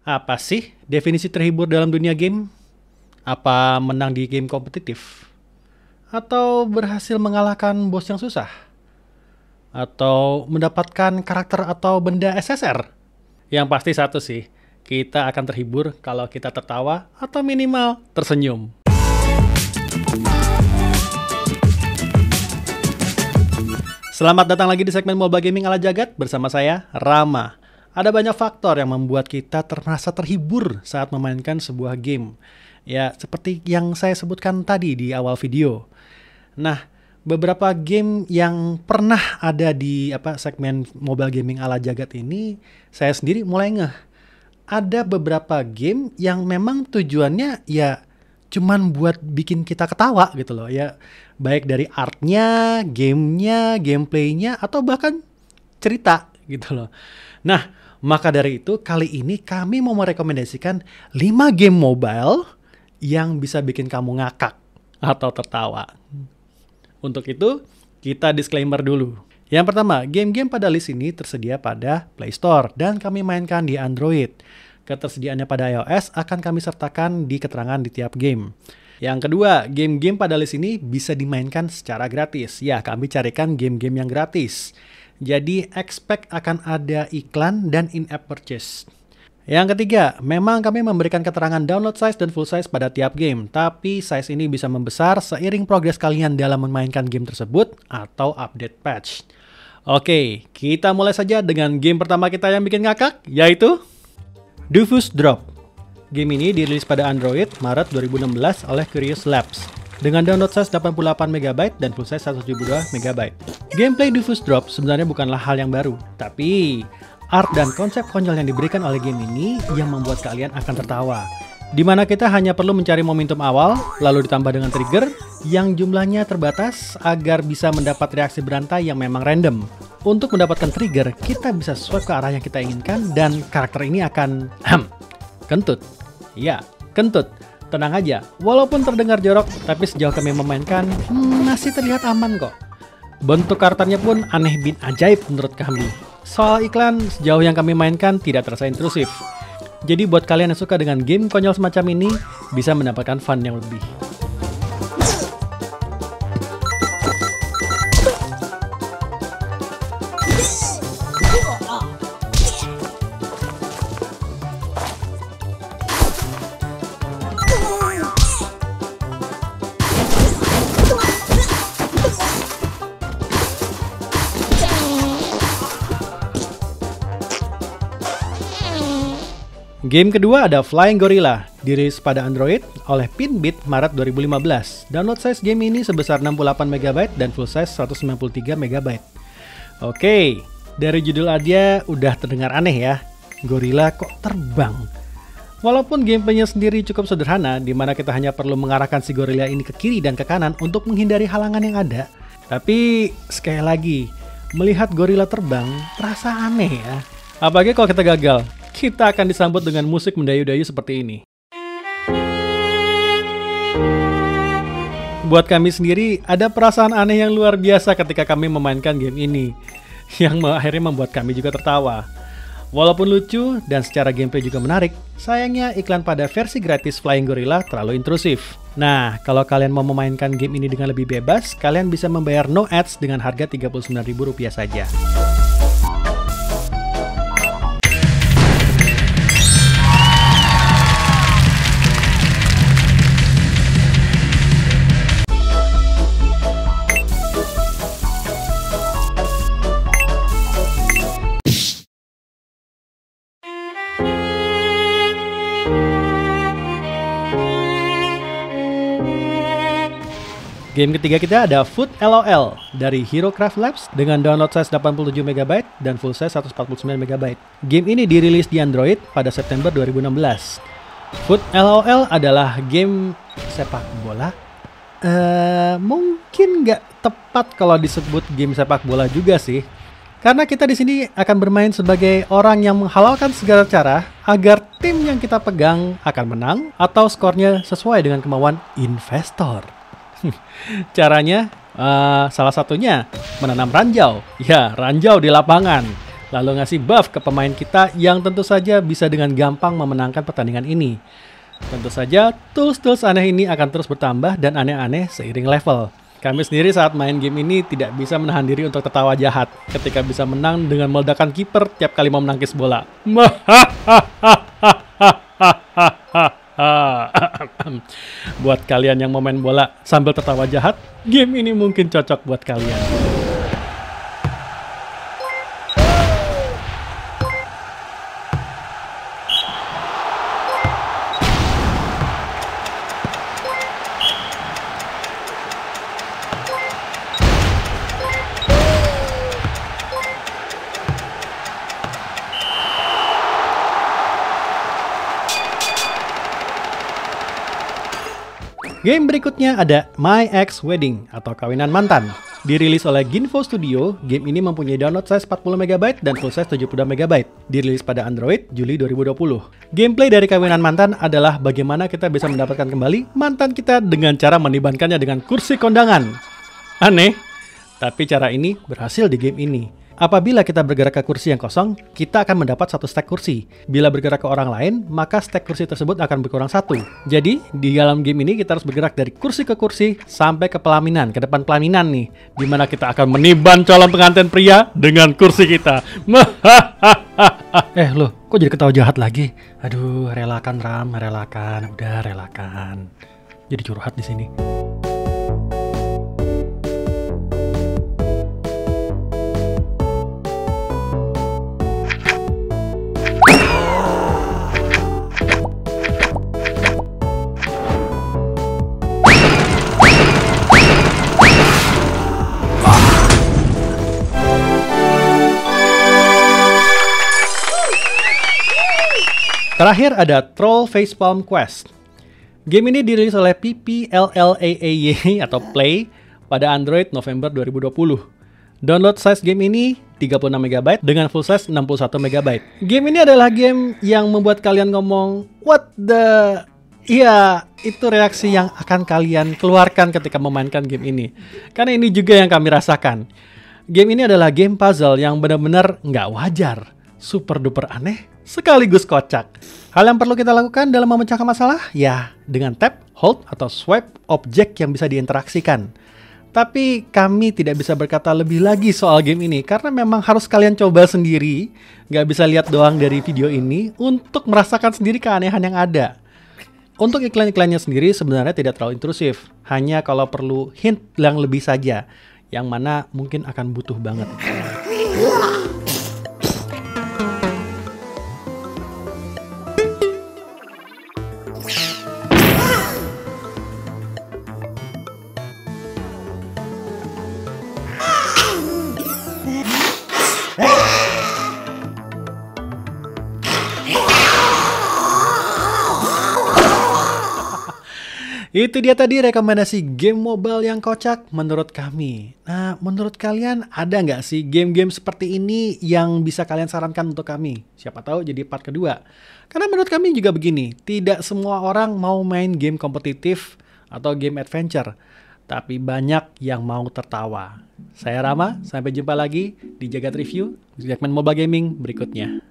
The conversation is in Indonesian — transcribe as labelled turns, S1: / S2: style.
S1: Apa sih definisi terhibur dalam dunia game? Apa menang di game kompetitif? Atau berhasil mengalahkan bos yang susah? Atau mendapatkan karakter atau benda SSR? Yang pasti satu sih, kita akan terhibur kalau kita tertawa atau minimal tersenyum. Selamat datang lagi di segmen Mobile Gaming ala Jagat bersama saya, Rama. Ada banyak faktor yang membuat kita merasa terhibur saat memainkan sebuah game. Ya, seperti yang saya sebutkan tadi di awal video. Nah, beberapa game yang pernah ada di segmen Mobile Gaming ala Jagat ini, saya sendiri mulai ngeh. Ada beberapa game yang memang tujuannya ya cuman buat bikin kita ketawa gitu loh. Ya, baik dari artnya, gamenya, gameplaynya, atau bahkan cerita gitu loh. Nah, maka dari itu kali ini kami mau merekomendasikan 5 game mobile yang bisa bikin kamu ngakak atau tertawa. Untuk itu, kita disclaimer dulu. Yang pertama, game-game pada list ini tersedia pada Play Store dan kami mainkan di Android. Ketersediaannya pada iOS akan kami sertakan di keterangan di tiap game. Yang kedua, game-game pada list ini bisa dimainkan secara gratis. Ya, kami carikan game-game yang gratis. Jadi, expect akan ada iklan dan in-app purchase. Yang ketiga, memang kami memberikan keterangan download size dan full size pada tiap game. Tapi, size ini bisa membesar seiring progres kalian dalam memainkan game tersebut atau update patch. Oke, kita mulai saja dengan game pertama kita yang bikin ngakak, yaitu Dofus Drop. Game ini dirilis pada Android Maret 2016 oleh Curious Labs dengan download size 88MB dan full size 172MB. Gameplay Dofus Drop sebenarnya bukanlah hal yang baru, tapi art dan konsep konyol yang diberikan oleh game ini yang membuat kalian akan tertawa. Di mana kita hanya perlu mencari momentum awal, lalu ditambah dengan trigger yang jumlahnya terbatas agar bisa mendapat reaksi berantai yang memang random. Untuk mendapatkan trigger, kita bisa swipe ke arah yang kita inginkan dan karakter ini akan kentut. Ya, kentut. Tenang aja, walaupun terdengar jorok, tapi sejauh kami memainkan, masih terlihat aman kok. Bentuk karakternya pun aneh bin ajaib menurut kami. Soal iklan, sejauh yang kami mainkan tidak terasa intrusif. Jadi buat kalian yang suka dengan game konyol semacam ini, bisa mendapatkan fun yang lebih. Game kedua ada Flying Gorilla, dirilis pada Android oleh Pinbit Maret 2015. Download size game ini sebesar 68MB dan full size 193MB. Oke, dari judul aja udah terdengar aneh ya. Gorilla kok terbang? Walaupun gameplaynya sendiri cukup sederhana, di mana kita hanya perlu mengarahkan si gorilla ini ke kiri dan ke kanan untuk menghindari halangan yang ada. Tapi, sekali lagi, melihat gorilla terbang terasa aneh ya. Apalagi kalau kita gagal. Kita akan disambut dengan musik mendayu-dayu seperti ini. Buat kami sendiri, ada perasaan aneh yang luar biasa ketika kami memainkan game ini, yang akhirnya membuat kami juga tertawa. Walaupun lucu dan secara gameplay juga menarik, sayangnya iklan pada versi gratis Flying Gorilla terlalu intrusif. Nah, kalau kalian mau memainkan game ini dengan lebih bebas, kalian bisa membayar no ads dengan harga Rp39.000 saja. Game ketiga kita ada Food LOL dari Herocraft Labs dengan download size 87MB dan full size 149MB. Game ini dirilis di Android pada September 2016. Food LOL adalah game sepak bola. Mungkin nggak tepat kalau disebut game sepak bola juga sih. Karena kita di sini akan bermain sebagai orang yang menghalalkan segala cara agar tim yang kita pegang akan menang atau skornya sesuai dengan kemauan investor. Caranya salah satunya menanam ranjau. Ya, ranjau di lapangan. lalu ngasih buff ke pemain kita yang tentu saja bisa dengan gampang memenangkan pertandingan ini. Tentu saja, tools-tools aneh ini akan terus bertambah dan aneh-aneh seiring level. Kami sendiri saat main game ini tidak bisa menahan diri untuk tertawa jahat ketika bisa menang dengan meledakan kiper tiap kali mau menangkis bola. Buat kalian yang mau main bola sambil tertawa jahat, game ini mungkin cocok buat kalian. Game berikutnya ada My Ex Wedding atau Kawinan Mantan. Dirilis oleh Ginfo Studio, game ini mempunyai download size 40 MB dan full size 72 MB. Dirilis pada Android Juli 2020. Gameplay dari Kawinan Mantan adalah bagaimana kita bisa mendapatkan kembali mantan kita dengan cara menibankannya dengan kursi kondangan. Aneh, tapi cara ini berhasil di game ini. Apabila kita bergerak ke kursi yang kosong, kita akan mendapat satu stack kursi. Bila bergerak ke orang lain, maka stack kursi tersebut akan berkurang satu. Jadi, di dalam game ini kita harus bergerak dari kursi ke kursi sampai ke pelaminan, ke depan pelaminan nih. Dimana kita akan meniban calon pengantin pria dengan kursi kita. Loh, kok jadi ketawa jahat lagi? Aduh, relakan Ram, relakan. Udah, relakan. Jadi curhat di sini. Terakhir ada Troll Facepalm Quest. Game ini dirilis oleh PPLLAAY atau Play pada Android November 2020. Download size game ini 36 MB dengan full size 61 MB. Game ini adalah game yang membuat kalian ngomong, "What the..." Iya, itu reaksi yang akan kalian keluarkan ketika memainkan game ini. Karena ini juga yang kami rasakan. Game ini adalah game puzzle yang benar-benar nggak wajar, super duper aneh, sekaligus kocak. Hal yang perlu kita lakukan dalam memecahkan masalah, ya dengan tap, hold, atau swipe objek yang bisa diinteraksikan. Tapi kami tidak bisa berkata lebih lagi soal game ini, karena memang harus kalian coba sendiri, nggak bisa lihat doang dari video ini, untuk merasakan sendiri keanehan yang ada. Untuk iklan-iklannya sendiri sebenarnya tidak terlalu intrusif, hanya kalau perlu hint yang lebih saja, yang mana mungkin akan butuh banget. Itu dia tadi rekomendasi game mobile yang kocak menurut kami. Nah, menurut kalian ada nggak sih game-game seperti ini yang bisa kalian sarankan untuk kami? Siapa tahu jadi part kedua. Karena menurut kami juga begini, tidak semua orang mau main game kompetitif atau game adventure. Tapi banyak yang mau tertawa. Saya Rama, sampai jumpa lagi di Jagat Review, segmen Mobile Gaming berikutnya.